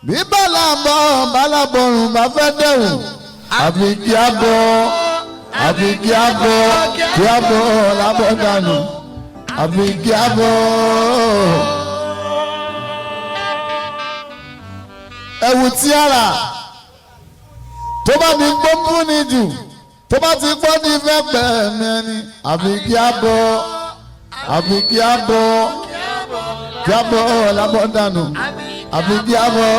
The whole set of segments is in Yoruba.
bí bálàbọ̀rùn bá fẹ́ dẹ̀rùn àfi kí á bọ̀ lábọ̀ dànù àfi kí á bọ̀. ẹ̀wù tí ara tó bá ní gbóngbó ní jù tó bá ti gbọ́ ní fẹ́ pẹ́ mẹ́ni àfi kí á bọ̀ lábọ̀ dànù àfi kí á bọ̀.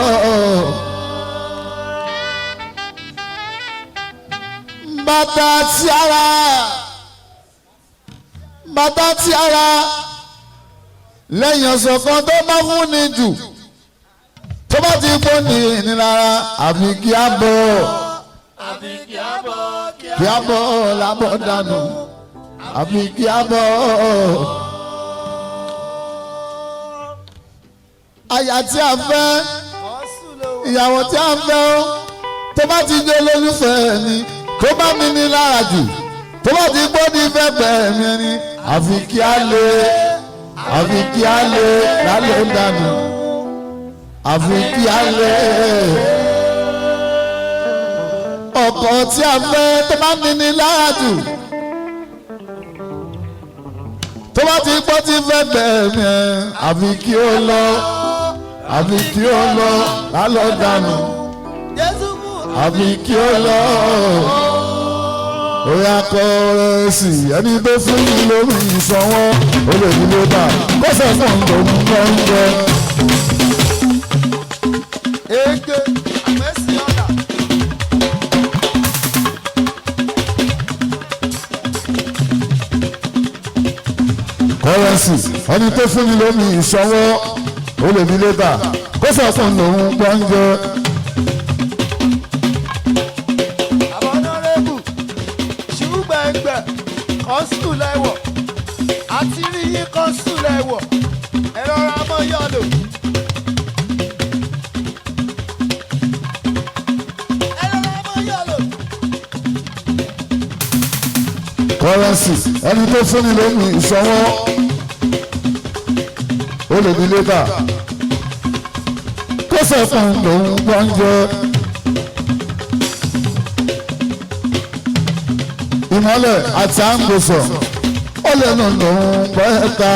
bàtà tí ara lẹ́yìn ọ̀sán kan tó bá fún ní jù tó bá ti gbó ní ìnilára àfi kí á bọ̀ lábọ̀ dànù àfi kí á bọ̀. aya tí a fẹ́ ìyàwó tí a fẹ́ ó tó bá ti jẹ́ olólùfẹ́ ni tó bá mi ní lára jù tó bá ti gbó ní fẹ́ bẹ̀rẹ̀ mi ni àfi kí á lè lálẹ́ dànù àfi kí á lè. ọkọ tí a fẹ́ tó bá mi ní lára jù tó bá ti gbó tí fẹ́ bẹ̀rẹ̀ mi àfi kí ó lọ lálẹ́ dànù àfi kí ó lọ. Oya kọ́rẹ́sì ẹni tó fún mi lórí ìsanwó ó lè ní ló bá kọ́sẹ̀ fún òun lọ́njẹ́. Ege àmẹ́sì ọ̀dà. Kọ́rẹ́sì ẹni tó fún mi lórí ìsanwó ó lè ní ló bá kọ́sẹ̀ fún òun lọ́njẹ́. Kọ́ńsù lẹ́wọ̀ àti rí yín kọ́ńsù lẹ́wọ̀ ẹ̀rọ ramọ́ yọ̀lò. Kọ́rẹ́nsì ẹni tó fún mi lómi ìsanwó ó lè di lébà tó sọ fún lòun gbọ́njẹ. Ìmọ́lẹ̀ àti àǹgbòsọ̀ ó lè nù lòun gbọ́ ẹ̀ka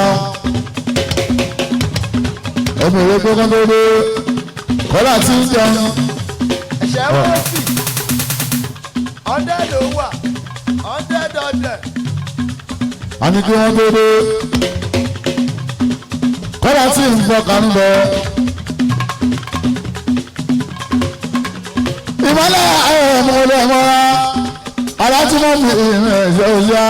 ẹ̀mí ìwé gbọ́ngàn lórí kọ́lá tí ń jẹun. Ẹ̀ṣẹ̀ wọ́n sì ọ̀dẹ́ ló wà ọ̀dẹ́ dọ̀dẹ̀. A ní kí wọ́n lórí kọ́lá tí ń bọ̀ kàn lọ. Ìmọ́lẹ̀ ẹ̀mọ́lẹ̀ mọ́ra alájúmọ́ mi ìrìn ẹ̀ṣọ́ yá.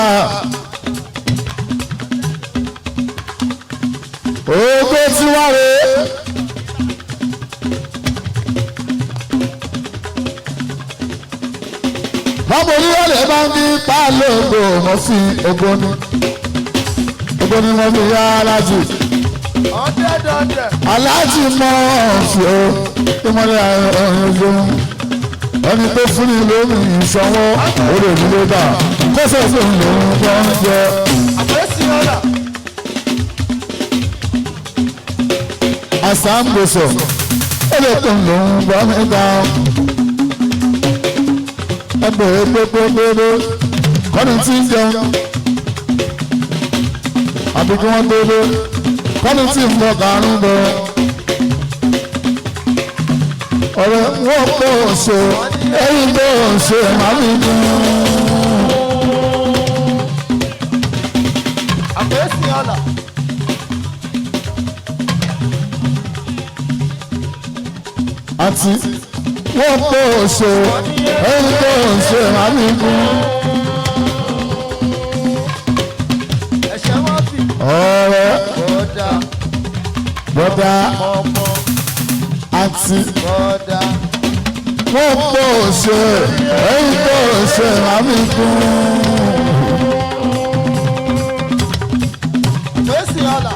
Ògbé tí wá rè é. Báwo ni wọ́n lè bá ń bí páàlì ògbó mọ́ sí ògbóni? Ògbóni mọ́ fi yá alájì. Ọ̀dẹ́ dọ̀dẹ̀. Alájì mọ́ ọ̀fìn o, ìmọ̀lẹ̀ ọ̀rìn ojú. Ẹni tó fún ní lómi ìsanwó ó lè ní lébà kó sọ fún lòun gbọ́ ń jẹ. Àpèsè ọ̀la. Àṣà ń gbèsò ó lè tó lòun gbọ́ níta. Ẹgbẹ̀rún gbogbogbò kọ́ni tí ń jẹun. Àbí kí wọ́n gbogbo kọ́ni tí ń lọ kàrún bọ̀. Ọ̀rẹ́ wọ́n pọ̀ ṣe ẹ̀yìn tó ṣe màmí dùn. Àpèsè ọ̀la. Àti wọ́n pọ̀ ṣe ẹ̀yìn tó ṣe màmí dùn. Ẹ̀ṣẹ̀ wọ́n sì Ọ̀rẹ́ bọ́dá àti bọ́dà. wọ́n pọ̀ ṣe ẹ̀yìn tó ṣe màmí dùn. Àpèsè ọ̀la.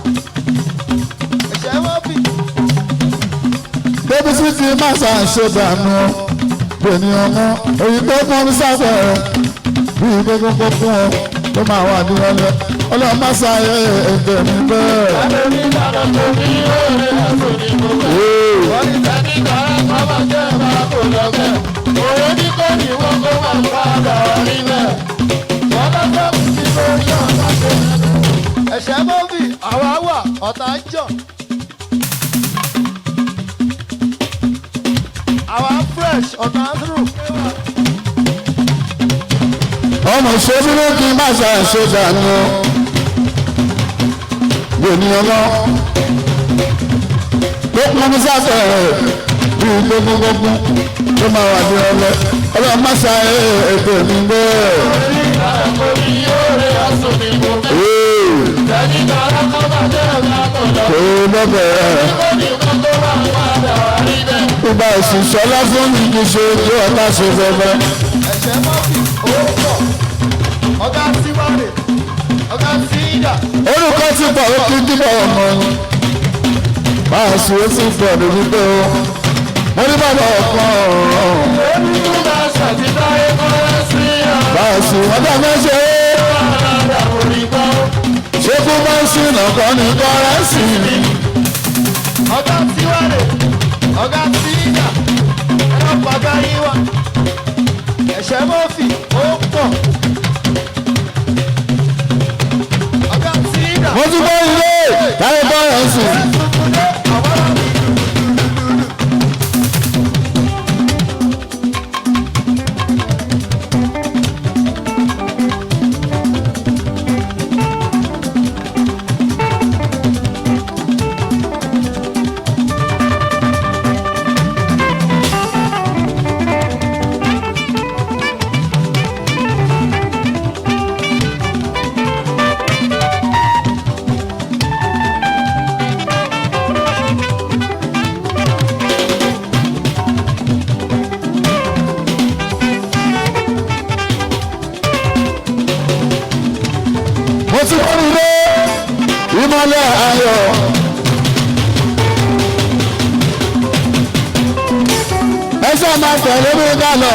Ẹ̀ṣẹ̀ wọ́n bì. Bébí sí ti má ṣàṣe dànù ènìyàn mọ́ èyí tó kún ní sáfẹ́ bí gbogbo kún ọ tó máa wà ní ọlẹ́ ọlọ́run má ṣàyẹ ẹ̀jẹ̀ mi bẹ́ẹ̀. Àbẹ̀mí dáná tó ní ọ̀rẹ́ àtòní gbogbo. Wọ́n ní tara kọ́ máa jẹ́ máa kó lọ bẹ́ẹ̀. Òwe ní kò ní wọ́n kó máa padà rí bẹ́ẹ̀. Wọ́n bá fẹ́ kú sí lórí ọ̀tá tó yẹ. Ẹ̀ṣẹ̀ mọ́bì àwa wà ọ̀tá ń jọ̀. Àwa fresh ọ̀tá ń through. ọmọ ìṣòro kí n má ṣàṣe dànù ènìyàn lọ tó pọn ní sáfẹ́ bí gbogbogbò tó máa wà ní ọlẹ ọlọ́run má ṣe ètò mi bẹ́ẹ̀. Orí àkókò yóò rí aṣọ mi mú bẹ́ẹ̀. Tẹ̀lé tara kọ́ máa jẹ́ máa kó lọ kò lọ́bẹ̀ẹ́. kó ní wọ́n kó máa padà rí bẹ́ẹ̀. ìgbà ìsìnṣọ́lá fún mi kì í ṣe ojú ọ̀tá ṣe fẹ́fẹ́. Ẹ̀ṣẹ̀ mọ́bì ó pọ̀. Ọ̀gá tí wá rè ọ̀gá tí ìdà. orúkọ ti pọ̀ ó kí dípọ̀ ọmọ ni máa ṣe é sí pọ̀ lórí pé ó mo ní bàbá ọ̀kan Èmi tún bá ṣàtìláyé kọ́lá sí ọ̀rọ̀. bá a sì wọ́n dá mẹ́ṣẹ́ Ọ̀rọ̀ orí gbọ́. ṣé kó bá ń sìn ọ̀kan ní kọ́rẹ́sì ni. Ọ̀gá tí wá rè ọ̀gá tí ìdà. Ẹ̀rọ pàgá yín wá. Ẹ̀ṣẹ̀ mọ́fì ó pọ̀. Ọ̀gá tí ìdà. mo ti gbọ́ ilé táyé kọ́rẹ́sì. mo ti gbọ́ ilé ìmọ̀lẹ̀ ayọ̀. ẹ ṣe máa tẹ̀lé mi dànù.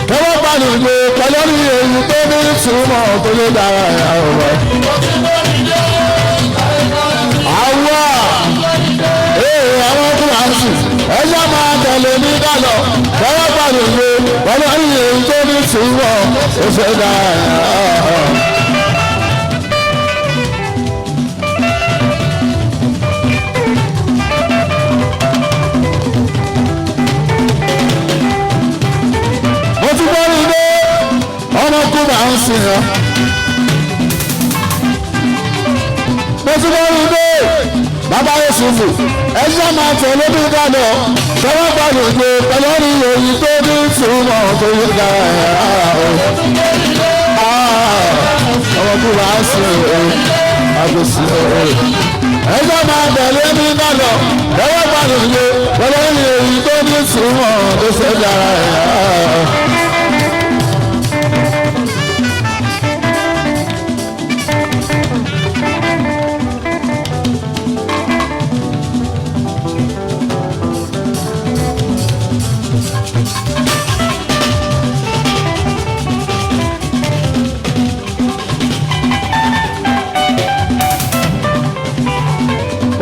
tẹ́wọ́ gbàlùgbé pẹ̀lú èyí tó ní ìtumọ̀ tó lè dára ìyàwó rẹ̀. àwa àwọn kíláàsì ẹ ṣe máa tẹ̀lé mi dànù. tẹ́wọ́ gbàlùgbé pẹ̀lú èyí tó ní ìtumọ̀ tó lè dára ìyàwó rẹ̀. mo ti gbọ́ ní ilé ọmọ kúbà ń sìn ọ́. mo ti gbọ́ ní ilé bàbá Yusufu ẹ̀ṣẹ̀ máa tẹ̀lé bí dáná tọwọ́ gbàdúrà pé pẹ̀lú orí èyí tó ní ìtumọ̀ tó yẹ ká ọmọ kúbà ń sìn ọ́ àgbèsì ọ́. ẹ̀ṣẹ̀ máa tẹ̀lé bí dáná tọwọ́ gbàdúrà pé pẹ̀lú orí èyí tó ní ìtumọ̀ tó yẹ ká.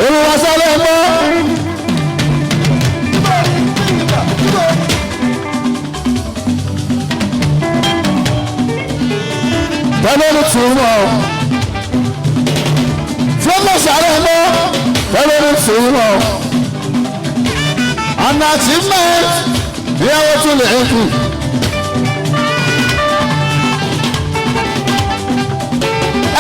olùwàsálẹ̀ mọ́ tẹ́lẹ̀ ní túmọ̀ fúnmọ̀sálẹ̀ mọ́ tẹ́lẹ̀ ní túmọ̀ ọ̀nà tí mẹ́ ìyàwó tún lè kú.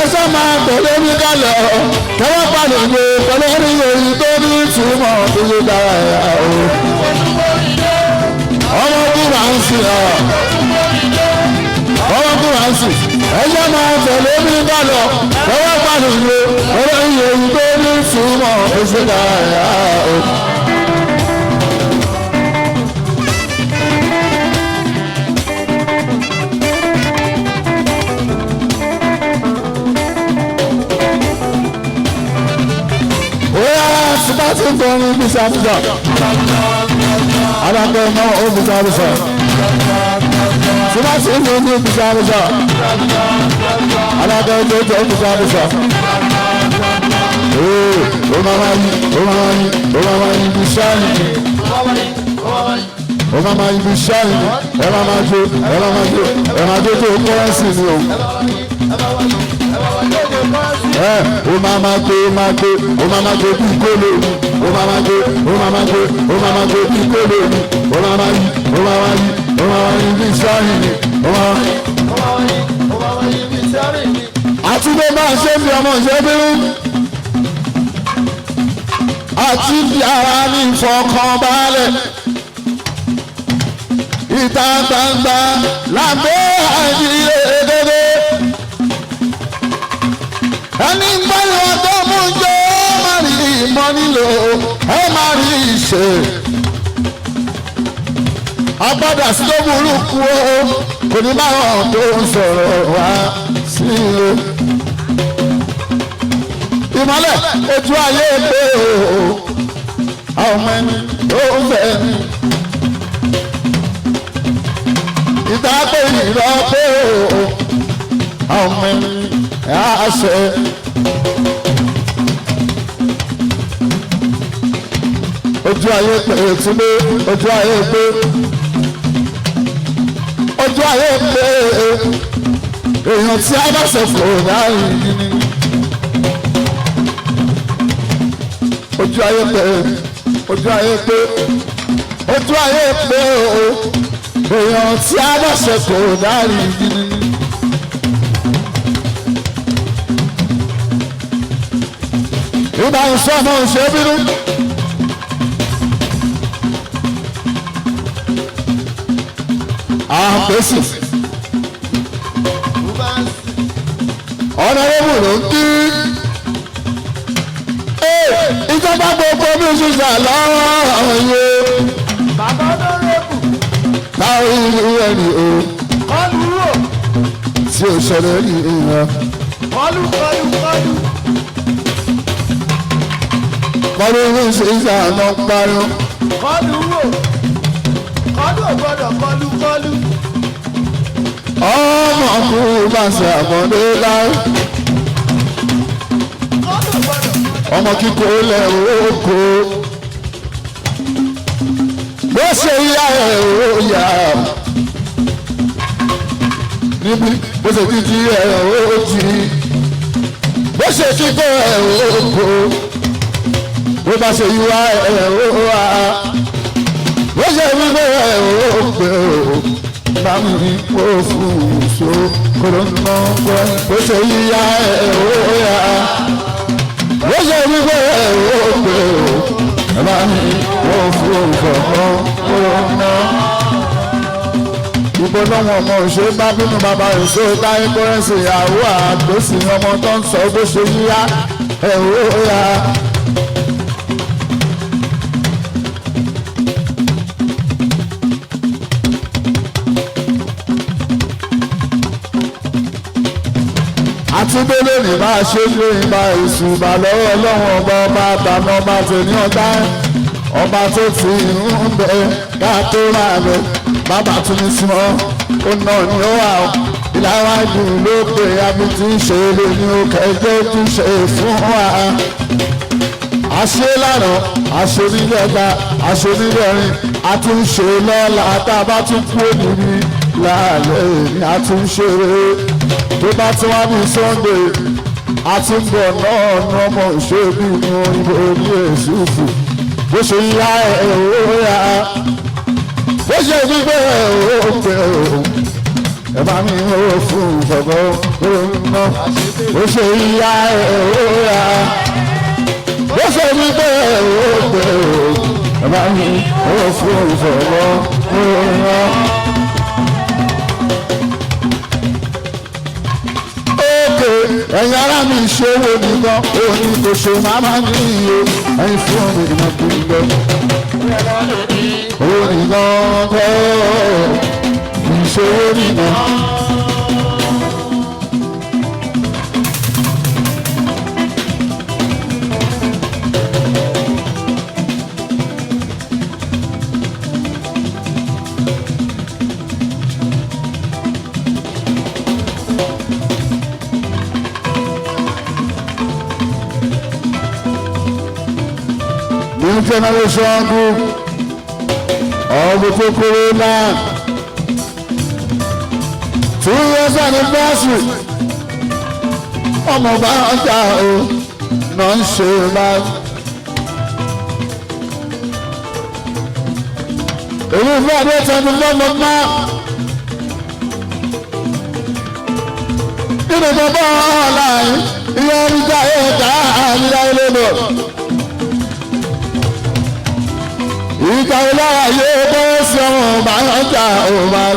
ẹsẹ̀ máa tẹ̀lé mi kálẹ̀ ọ́ tẹ́wọ́ pàdé gbé pẹ̀lú orí èyí tó ní ìtumọ̀ tó lè dára ẹ̀yà o. ọmọ kúrò à ń sìn ọ́ ọmọ kúrò à ń sìn ẹsẹ̀ máa tẹ̀lé mi kálẹ̀ ọ́ tẹ́wọ́ pàdé gbé pẹ̀lú orí èyí tó ní ìtumọ̀ tó lè dára ẹ̀yà o. Bá ti ń kọrin bí sáfùsà alákọ̀ ọmọ òbí sáfùsà tí bá ti ń kọrin bí sáfùsà alákọ̀ ọjọ́ òbí sáfùsà òbí máa yí ó máa yí ó máa yí bí ṣáàyè ó máa yí bí ṣáàyè ẹ máa jó ẹ máa jó ẹ máa jó tó kọ́rẹ́nsì ni o. Ó máa gbé ó máa gbé ó máa gbé bí kólé ó máa gbé ó máa gbé ó máa gbé bí kólé ó máa yí ó máa yí ó máa yí bí ṣáàyè ni ó máa yí bí ṣáàyè ni. Àti bó máa ṣe fi ọmọ ṣe bínú àti fi ara ní ìfọkànbalẹ̀ ìta gbangba lábẹ́ àìdíyẹ dédé ẹni gbọ́dọ̀ ọdọ́ mú jẹ́ má rí ìmọ̀ nílò ẹ má rí ìṣe apádà sí tó burúkú o kò ní báwọn tó ń sọ̀rọ̀ wá sí ilé ìmọ̀lẹ̀ ojú ayé pé o àwọn ọmọ ẹni tó ń fẹ́ mi ìta pé ìlọ pé o àwọn ọmọ ẹni àṣẹ. Ojú ayé pé ètúlé ojú ayé pé ojú ayé pé èèyàn tí a bá ṣe fò dáhùn yìí ojú ayé pé ojú ayé pé ojú ayé pé èèyàn tí a bá ṣe fò dáhùn yìí. Ìbá ń sọ ọmọ òṣèbínú. Àpèsè. Ọ̀nà ewu ló ń kí. Ìjọba gbogbo bí ṣùṣà lọ́wọ́ àwọn iye. Bàbá Ọ̀nàrẹ́bù. Táwọn ìlú ẹni o. Kọlu wò. Tí o ṣẹlẹ̀ ní ìran. Kọlu. Kọlu ní ṣùṣà lọ parí. Kọlu wò. Kọlu ò gbọdọ̀ kọlu. Ọmọ kú bá ṣe àmọ́dé láì. Kọlu ò gbọdọ̀. Ọmọ kíkó lẹ̀ oko. Bó ṣe yá ẹ̀ ó yá. Níbi bó ṣe títí ẹ̀ ó jí. Bó ṣe kíkó ẹ̀ oko. Bó bá ṣe yíwá ẹ̀ ó wá. Bó ṣe wíwé ẹ̀ ó pè ó. Bámi ní kó fún ìṣó kóró ná gbọ́. Bó ṣe yíyá ẹ̀ ó yá. Bó ṣe wíwé ẹ̀ ó pè ó. Bámi ní kó fún ìṣó kóró ná. Ibo lọ́wọ́ ọmọ òṣè bá bínú bàbá èso táyé kọ́rẹ́nsì ìyàwó àgbèsì ọmọ tó ń sọ bó ṣe yíyá ẹ̀ ó yá. Àtúndélé ní bá a ṣe lé ìgbà ìṣùbà lọ́wọ́ ọlọ́run ọba àtàná ọba tèmi ọ̀tá ọba tó ti ń bẹ ká tó rà rẹ bàbá tún ní sí wọn ó nà ní ó wà ó ìlàwájú ló pé àbí tí ń ṣe lè ní òkè ẹjọ́ tún ṣe fún wa. Àṣe lánà àṣe nílẹ̀gbà àṣe nílẹ̀rin àtúnṣe lọ́la tá a bá tún kú òdìrí láàlẹ́ ní àtúnṣe tó bá tí wọ́n ní Sunday àtúnbọ̀ náà ní ọmọ òṣèlú ní òyìnbó ní èsùfù bó ṣe yá ẹ̀ ó yá bó ṣe gbígbé ẹ̀ ó pè ó ẹ bá mi ó fún ìfọ̀gọ́ ó ná bó ṣe yá ẹ̀ ó yá bó ṣe gbígbé ẹ̀ ó pè ó ẹ bá mi ó fún ìfọ̀gọ́ ó ná. Ẹ̀yin ará mi ṣòwò nìkan òní kò ṣe máa máa ní iye ẹ̀yin fún mi ìmọ̀ tó ń gbọ́. Òní gan kọ́ ìṣòwò nìkan. New Generation Group of the Corona 2 years anniversary. Ọmọ bá ọjà o náà ń ṣe báyìí. Èyí fún àdé 24 náà. Nínú bàbá ọ̀la yìí, ìyá oríjà ẹ̀ka àríyá ilé lọ. Ìjà ìlára yóò bọ́ sí ọmọ bá ọjà o máa.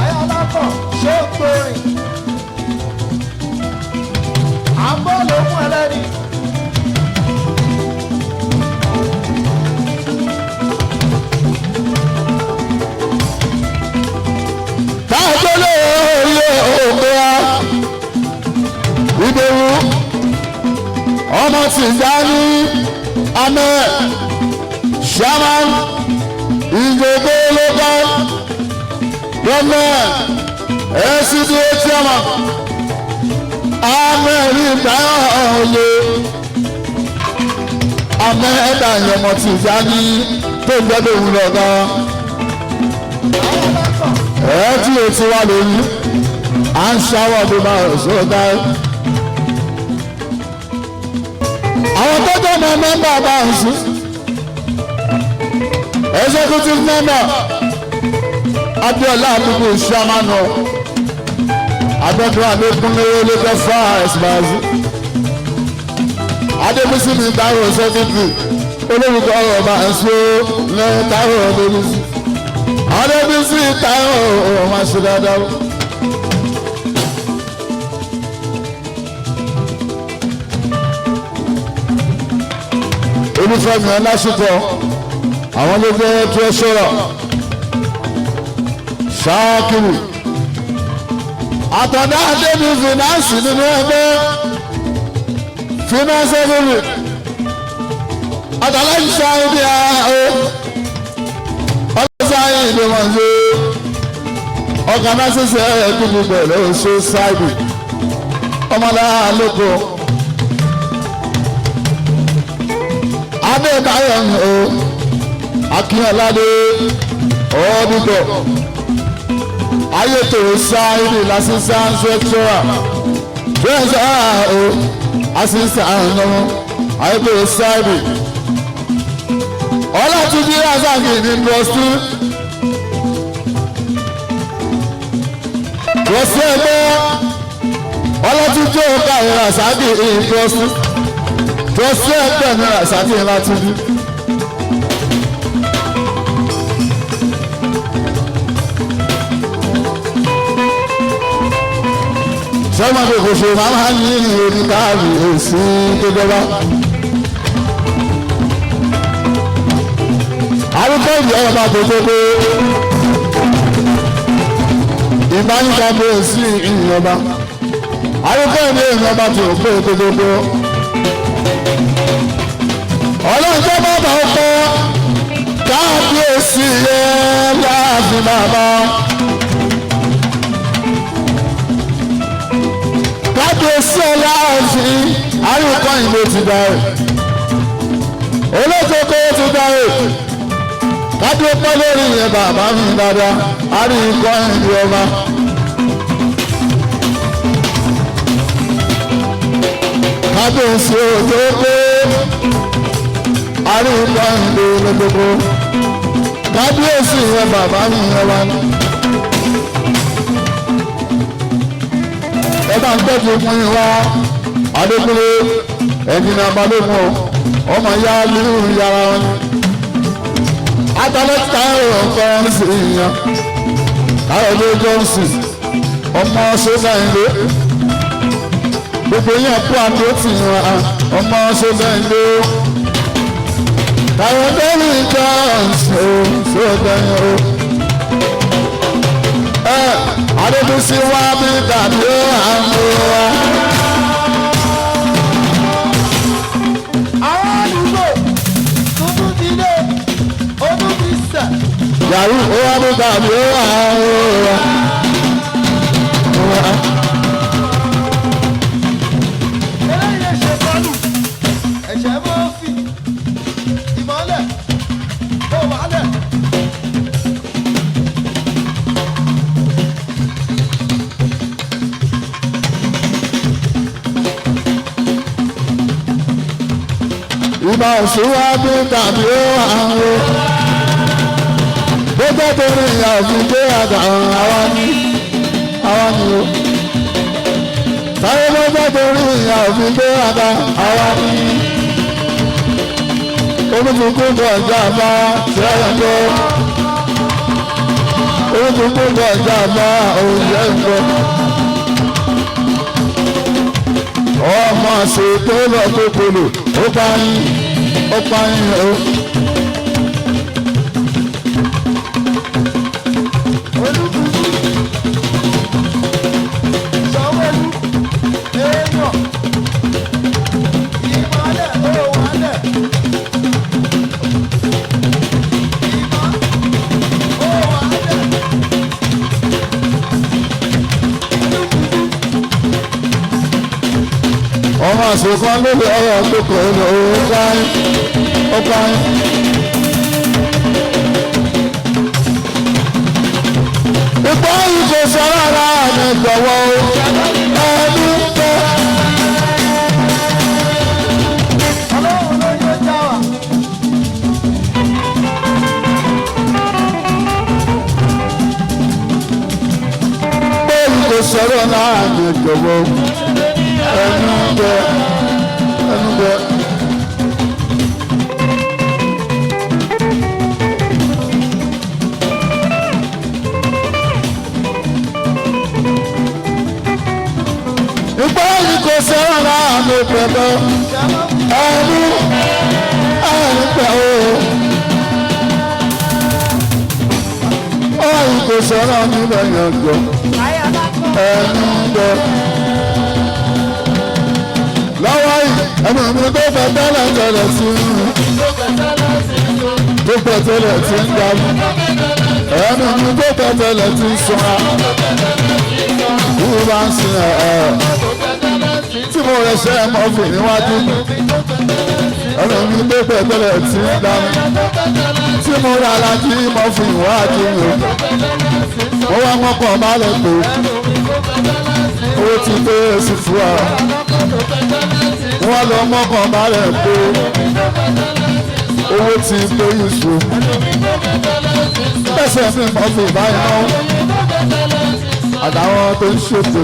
Àyà lápọ̀ ṣé ń gbòòrìn? Àbọ̀ ló mú ẹlẹ́ni. Káàkiri orí òkè wa, Ìdòwú, ọmọ Tìjání, Ahmed, Shaman, Ìjòkó local government, SCDA chairman, Ahmed Ibrahim, Ahmed ọmọ Tìjání tó ń gbọ́dọ̀ òun lọ́gán. Tí o ti wá lórí à ń ṣàwọ̀ tó bá ṣọ́dá. Àwọn tó jẹ́ ọmọ mẹ́mbà bá ń sùn. Executive member Abiola àdúgbò Ṣàmánà Abẹ́dúrà Adékúnléwé Lagos Fires Bàzí. Adébísí ní Táíwò Secretary olórúkọ ọ̀rọ̀ bá ń sọ lẹ́yìn Táíwò Adébísí. Adébísí Táíwò máa ṣe dáadáa. Olúfẹ́mi Ọlásùpọ̀ àwọn ló jẹ́ treasurer Ṣáàkìrì àtọ̀dá Adébí finance nínú ẹgbẹ́ finance ẹgbẹ́ àtàlẹ́ ìṣàìdí ààrẹ ọlọ́sàáyé ìdíwọ̀nṣe organization ẹ̀ẹ́dùnú pẹ̀lú oṣù ṣáìdì ọmọlára lóko Adébáyọ̀ o Akínọládé ọ̀ọ́dúnkọ̀ ayétò ṣáìdì lásìsàn ṣẹ́kṣọ́rà treasurer o assistant ọ̀nàmọ́ ayétò ṣáìdì Ọlátúnjí Razaki ní trustee ẹgbẹ́ Ọlátúnjí ọ̀gá Razaki ní trustee ẹgbẹ́ ní Razaki Látúnjí. Sọ́mọ́ kò ṣe máa ń ní oníkàábì èsì tó jọba. Arúgbó ìyá ọba gbogbo ìbáníkà bó sí ìyọba. Arúgbó ìyá ìyọba tó pé gbogbo. Ọlọ́run tó bá bá ọkọ káàbíyèsí yẹ láàfin bàbá. Káàbíyèsí ọláàfin arúgbó ìlú ti dáre. Olókòkò ti dáre. Kájú pẹ́ lórí yẹn bàbá mi dáadáa, a rí ikọ́ ìlú ọba. Kábíyèsí òjòkó, a rí ikọ́ ìlú olókòkò. Kábíyèsí yẹn bàbá mi ọba. Ẹ bá ń tọ́jú fún ìwà Adékúnlé ẹ̀jìnà Balógun ọmọ ìyá lílù yàrá wọn. Adalẹ Táíwò kan sí ìyàn Káyọ̀dé Johnson ọmọ sójà ìlú gbogbo yẹn kú àdó tì wọn ọmọ sójà ìlú Káyọ̀dé Johnson sójà ìlú Adébísí wá bí dàbí àwọn wa. Yàrá ó wá ní tàbí ó wà áwòrán. Eléyìí lè ṣe bọ́ọ̀lù, ẹ̀jẹ̀ mọ́ fi. ìbá òṣùwájú tàbí ó àrùn gbogbo torí ìyá òfin gbé àgbà àwa ni o táyé gbogbo torí ìyá òfin gbé àgbà àwa ni olùdókòwò ọjà bá ṣẹlẹ̀ lọ olùdókòwò ọjà bá òṣìṣẹ́ ìgbọ́ ọmọ àṣetò lọ tó kolo ó pa yín o. ọmọ àṣekọ́ lórí ọ̀rọ̀ tó kọ̀ ọ́ lọ ó pa yín. ipò yìí kò sọ rárá ní ìgbọ̀wọ́ ẹni tó. bóyá kò sọ̀rọ̀ náà ní ìgbọ̀wọ́ ẹnu bẹ. ìgbà yìí kò sẹ́wọ̀n láàánú pẹ̀lú ẹnu pẹ̀ o. ọ̀yìn kò sẹ́wọ̀n níbẹ̀ yẹn gbọ́ ẹnu bẹ. lọ́wọ́ yìí ẹnu mi tó fẹ́ tẹ́lẹ̀ tẹ́lẹ̀ sí tó fẹ́ tẹ́lẹ̀ tí ń dàbí ẹnu mi tó fẹ́ tẹ́lẹ̀ tí ń sọ́ra bí wọ́n bá ń sin tí mo rẹ̀ ṣe ẹ̀ mọ́ fún níwájú mi ẹnu mi tó fẹ́ tẹ́lẹ̀ tí ń dàbí tí mo rà láti mọ́ fún níwájú mi mo wá mọ́kàn má lè tó owó ti tó èsì fún wa wọ́n lọ mọ́kàn bá rẹ̀ pé owó ti tó yíṣu pẹ̀sẹ̀ mi mọ́ fi báyìí náà àtàwọn tó ń ṣètò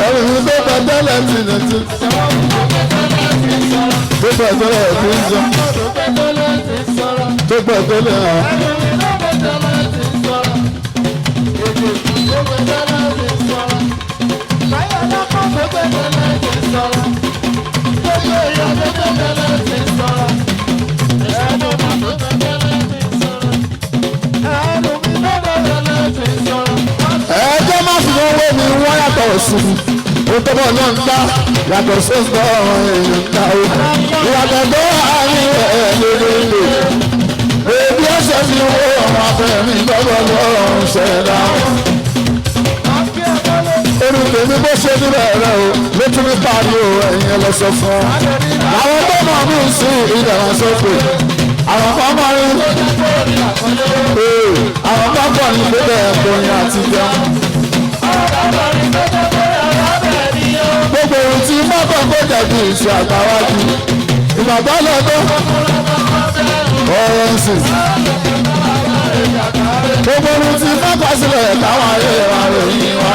ẹ̀rù mi tó bẹ tẹ́lẹ̀ tì ní ti tó bẹ tẹ́lẹ̀ tí ń sọ tó bẹ tẹ́lẹ̀ hàn. ẹjọ́ má fi owó mi wọ́n yàtọ̀ sí i ó tọ́bọ̀ náà ń dá yàtọ̀ sí ọ̀sán èèyàn ń dá o ìyàtọ̀ tó wà ní lórí èdè ẹ̀ṣẹ̀ fi owó ọmọ abẹ́rẹ́ mi lọ́wọ́ lọ́rùn ṣẹ̀dá irú tèmi bó ṣe níbẹ̀ rẹ̀ o ló tún ní parí o ẹ̀yin ẹ lọ sọ fún ọ. àwọn tó mọ̀ mí sí ìdàrà sókè àwọn kan mọ̀ rí àwọn kan pọ̀ ní pépè ẹ̀kọ́rin àti jẹun. gbogbo ohun tí mọ́tò kó jẹ̀bi ìṣe àgbáwájú ìgbàgbọ́ lọ́dọ́ ọ̀rọ̀ ń sìn. gbogbo ohun tí mọ́tò sílẹ̀ káwọn ayé wa ròyìn wa.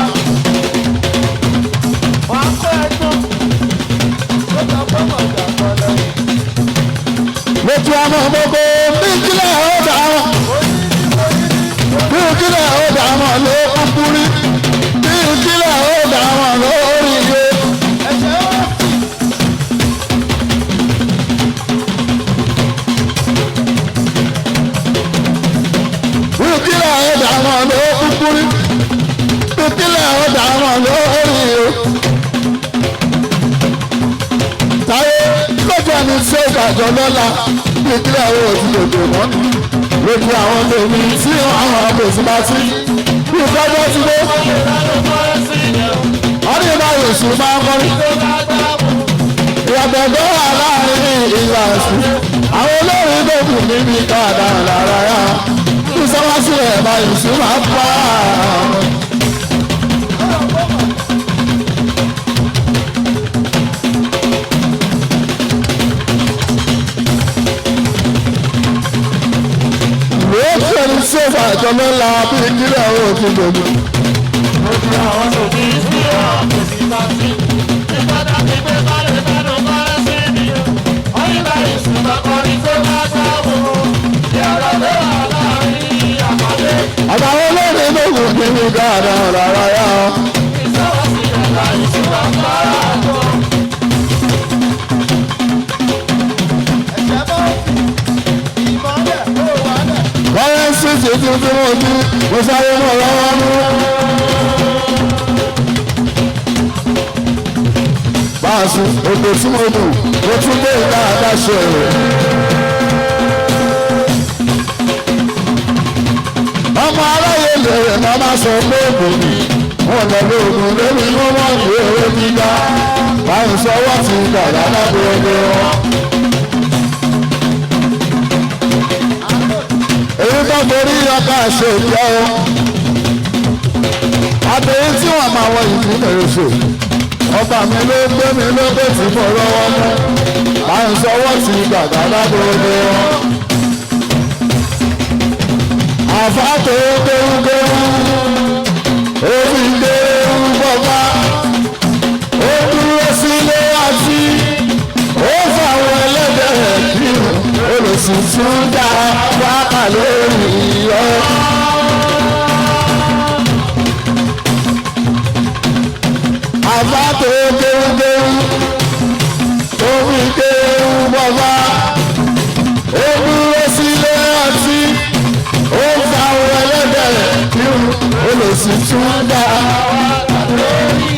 lójú ọmọ gbogbo bí kílẹ̀ ó dà wọ́n bí kílẹ̀ ó dà wọ́n ló kúkú rí bí kílẹ̀ ó dà wọ́n lórí iye. bí kílẹ̀ ó dà wọ́n ló kúkú rí bí kílẹ̀ ó dà wọ́n lórí iye. táyé lójú ẹni tí ó gbàjọ lọ́la bí kílẹ̀ owó òtítọ́ mọ́ lójú àwọn tèmi tí àwọn àbòsí bá sí bí ìfọ́jọ́ ti dé. wọ́n ní báyìí oṣù máa ń kọ́rí. ìyàtọ̀ tó wà láàrin ìlà ẹ̀sìn àwọn olórin tó kù níbi káàdà lára yá bí sọ́wọ́sílẹ̀ báyìí oṣù máa ń pa àwọn. lọ lọ́la bí kílẹ̀ ó ti gbòmù. mo ti àwọn tòbí sí ọ̀pọ̀ sí pàtí. ìgbàdá ti gbé balẹ̀ bẹ́nu kọ́rẹ́ sí mi o. ọ̀yìnbá ìsúná kọrin tó bá sáwò. yàrá ló wà láàrin àpàdé. àtàwọn olóòrè lóògùn ní mi gáàdà rárá yá. ìṣòwò sí ẹ̀ka ìṣúná kọ́ra àgọ́. ẹ̀jẹ̀ bọ́ ìmọ̀lẹ̀ ó wà lẹ̀. kọ́rẹ́nsì ti tuntun mo ní mo sáré mọ̀ lọ́wọ́ mú. báàsì òkè tí mo dùn mo tún dé ìta àdáṣe rẹ̀. ọmọ aráyé lè má má sọ pé ògùn mi wọn lọ bí ògùn lórí inú wọn ní èrè gíga báyìí sọwọ́ ti dàgbà lábẹ́ ẹgbẹ́ wọn. èyí tó borí ọkà ṣe ìjọ o àtẹ̀yìn tí wọ́n máa wọ ìpínlẹ̀ oṣù ọba mi ló gbé mi lókè tí mo rọwọ́ mú báyìí sọwọ́ ti dàgbà lábẹ́ ẹgbẹ́ wọn. àfàtò kéwúkéwú òbí kéwú bọ́bá ó dúró sílé àti ó fàwọn ẹlẹ́dẹ̀ kírun olùsì tún dá wákà lórí ọ́. àfàtò kéwúkéwú òbí kéwú bọ́bá ó dúró sílé àti ó fa àwọn ẹlẹ́dẹ̀ kírun olùsì tún dá wákà lórí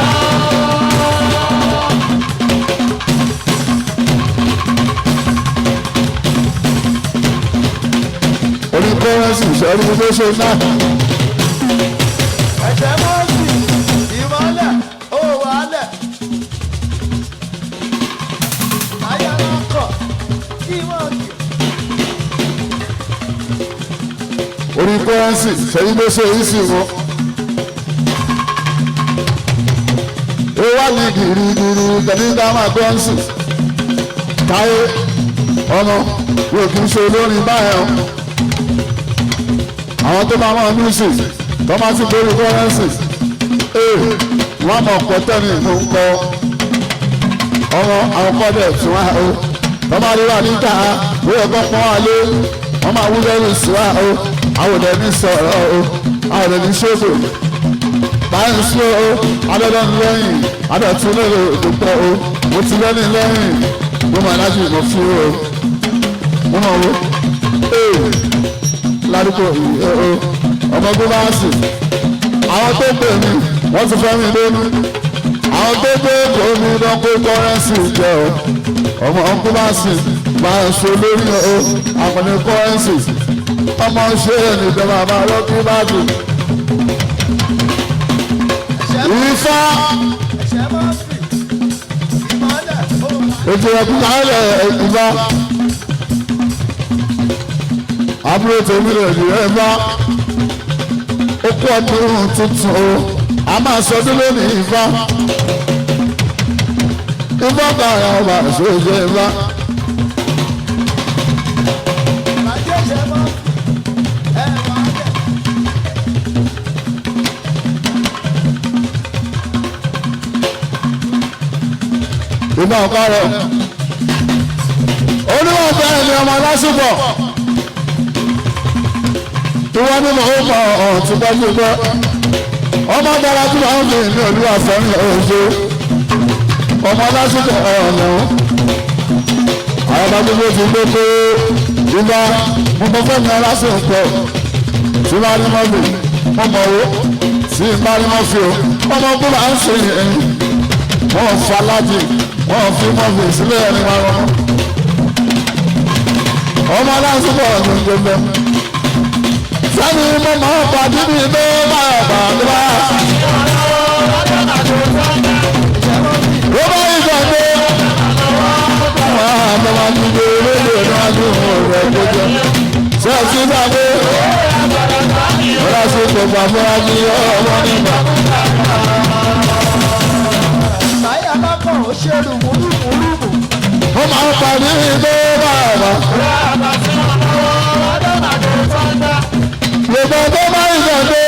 ọ́. oníkọ́rẹ́sì ìṣẹ́rí ló ṣe náà. ẹ̀jẹ̀ mọ́ọ̀sì ìmọ̀lẹ̀ ó wà lẹ̀. ayárakọ̀ ìmọ̀ọ̀sì. oníkọ́rẹ́sì ìṣẹ́rí ló ṣe yìí sí wọn. ó wá ní gìrìgìrì tẹ̀lé máa gbọ́nsì. táyé ọmọ yóò kí n ṣe olórin báyẹn àwọn tó máa mọ music tó máa ti gbórí kọ́rẹ́nsì wọ́n mọ̀ pọ̀tẹ́nì ló ń kọ́ ọmọ àwọn kọ́dẹ̀ tí wọ́n á o tó máa rí wà níta wíwọ̀ kan pọ́n wá lé wọ́n máa wúlẹ̀ ní ìṣúra o àwọn òdẹ ní sọ̀rọ̀ o àwọn òdẹ ní ṣòfò báyìí sí o adọ́dọ́ ní lẹ́yìn adọ̀tún lè dùpọ̀ o mo ti lẹ́ni lẹ́yìn mo máa lájú ìmọ̀ fún o mo mọ̀ wo ládùúgbò ọmọ gbọ́dọ̀ àwọn tó pè mí wọ́n ti fẹ́ mi lónìí àwọn tó pè kò ní lọ́kọ́ kọ́rẹ́nsì jẹ́ o ọmọ gbọ́dọ̀ máa ń so lórí o àpẹẹrẹ kọ́rẹ́nsì ọmọ ṣe nìkan bàbá lọ́kí báàgì. ìfá ètò ẹ̀kú kálẹ̀ ìfá. àbúrò tèmi rẹ̀ ní ẹ bá ó kú ọdún tuntun o a máa sọdún lónìí Ifá Ifá bàrà ọba ṣoṣo Ifá. Ifá ọ̀ká rẹ̀ oníwọ̀n fẹ́rẹ̀ ni ọmọ lásìkò. Ìwọ́n ní mo mọ ọ̀tún pẹ́jú pẹ́ ọmọ dára tí wọ́n fi ní olúwa fẹ́ràn ọ̀ṣọ́ ọmọ lásìkò ọ̀nà àwọn bá gbogbo ti gbé pé ìgbà mo fẹ́ mi lásìkò tí wọ́n rí mọ́bì mo mọ̀ owó tí n bá rí mọ́ fi o ọmọ tó bá ń ṣe ẹ̀yìn wọ́n fa láti wọ́n fi mọ́bì sílẹ̀ ẹni máa rán ọmọ lásìkò ọ̀nà gbogbo. Sani mo máa pàdé mi ló máa bàbá. Ó bá ìgbàgbé. Àwọn àmọ́ ti gbé lóde náà ní ọ̀rọ̀ ẹ̀kọ́jọ́. Ṣé o ti gbàgbé? Ọ̀rọ̀ ṣe kò gbàgbé ní ọmọ nígbà. Táyà lápá ò ṣe rùmùrùmùrùmù. Ó máa pàdé mi ló bàbá. Ló ìgbàgbé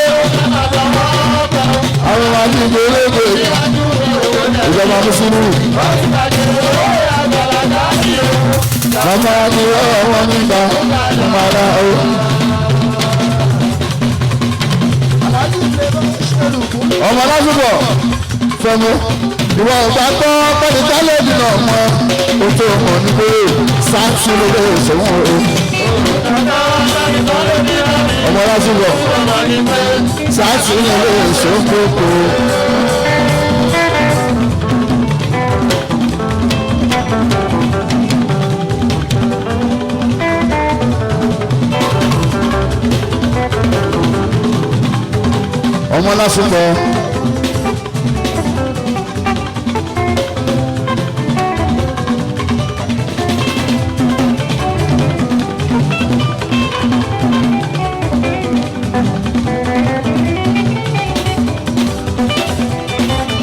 àwọn máa ní ìgbélégbè ìjọba mùsùlùmí. Màmá ni ọmọ nígbà màmá ra o. Ọmọ lásìkò fẹmu ìwọ ọgbà gbọ́ pẹ̀lú tálẹ́ẹ̀dì náà mọ́ o tó mọ̀ ní pé sáàtì lóde ìṣòwò o. Ọmọ lásìkò sáàtì lóde ìṣòwò o. Ọmọ lásìkò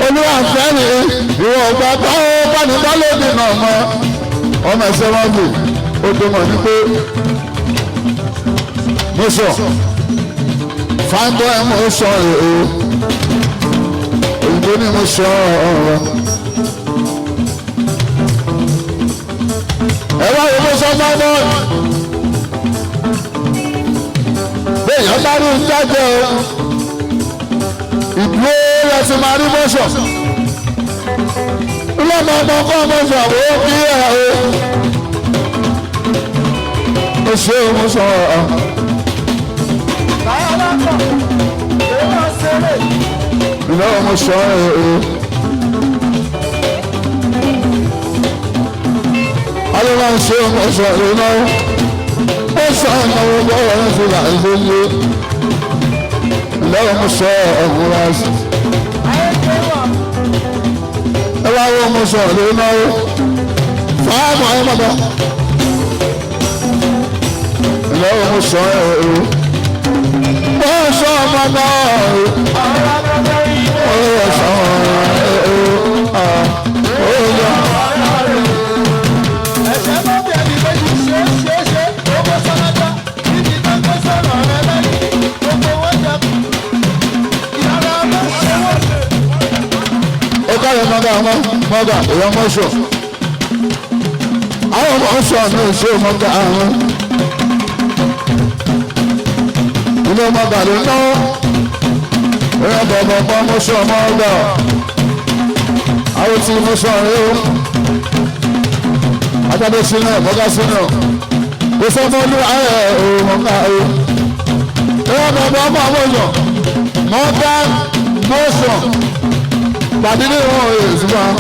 olúwa fẹ́ni ìwọ ọgbà báwo báni bálòdì náà mọ ọmọ ẹsẹ̀ wọn bù ó tó mọ̀ ní pé mo sọ fáńtọ́ ẹ̀ mo sọ èèó òyìnbó ni mo sọ ọ̀rọ̀ ẹ wá wo mo sọ fáńtọ́ béèyàn bá rí jáde o ìdúró láti máa rí mọ́ṣọ̀ lọ́mọ ọmọ kọ́ mọ́ṣọ̀ ó kí ẹ̀ o ṣe é mọ́ṣọ̀ ọ̀. Ìlú ọmọ sọ ẹ̀ o. Alẹ́ máa ń ṣe ọmọ sọ ẹ̀ náà. Ó sọ ìnáwó bọ́ọ̀rọ̀ ń fi là ń lé lé. Ìlú ọmọ sọ ọ̀hún wá sí. Ẹ wá wọ́n ọmọ sọ ẹ̀ náà. Fáàmù ayé bàbá. Ìlú ọmọ sọ ẹ̀ o. Wọ́n sọ ọmọ náà o. Mọ́gà èèyàn mọ́ṣọ̀ àwọn mọ́ṣọ̀ ní ìṣe mọ́gà àwọn ilé mọ́gà ló náwó èèyàn bọ̀bọ̀ pọ̀ mọ́ṣọ̀ mọ́gà àwọn tí mọ́ṣọ̀ rẹ̀ ó ajáde sínú mọ́gà sínú kò sọ́mọ́lú ayẹ̀ òun mọ́gà ó èèyàn bọ̀bọ̀ pọ̀ mọ́ṣọ̀ mọ́gà mọ́ṣọ̀ tàbí ní ìwọ̀n èèyàn